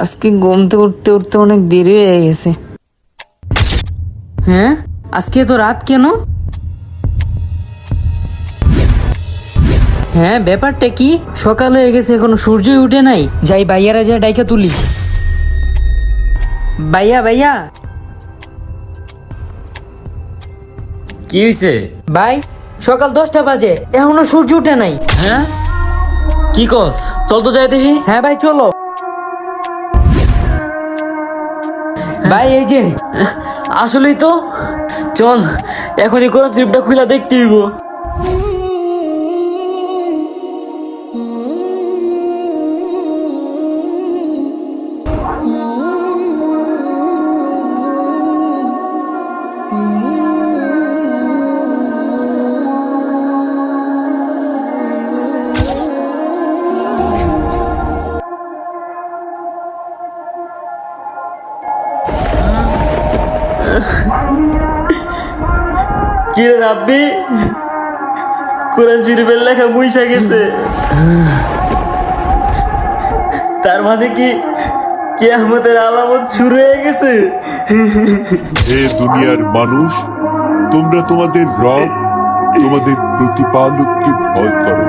আজকে ঘুমতে উঠতে উঠতে অনেক দেরি হয়ে গেছে। হ্যাঁ, আজকে তো রাত কেন? হ্যাঁ, ব্যাপারটা কি? সকাল হয়ে গেছে, এখনো সূর্যই উঠে নাই। যাই ভাইয়ারা যা ডাইকা তুলি। ভাইয়া ভাইয়া। কি হইছে? ভাই, সকাল 10টা বাজে, এখনো সূর্য উঠে নাই। হ্যাঁ, কি কস? চল তো যাই দেখি। হ্যাঁ ভাই, চলো। ভাই এই যে। আসলেই তো। চল এখনই কোন ট্রিপটা খুলে দেখতে হইব। কি রে রাব্বি, কোরআন শরীফের লেখা মুইসা গেছে। তার মানে কি কিয়ামতের আলামত শুরু হয়ে গেছে? হে দুনিয়ার মানুষ, তোমরা তোমাদের রব, তোমাদের প্রতিপালককে ভয় করো।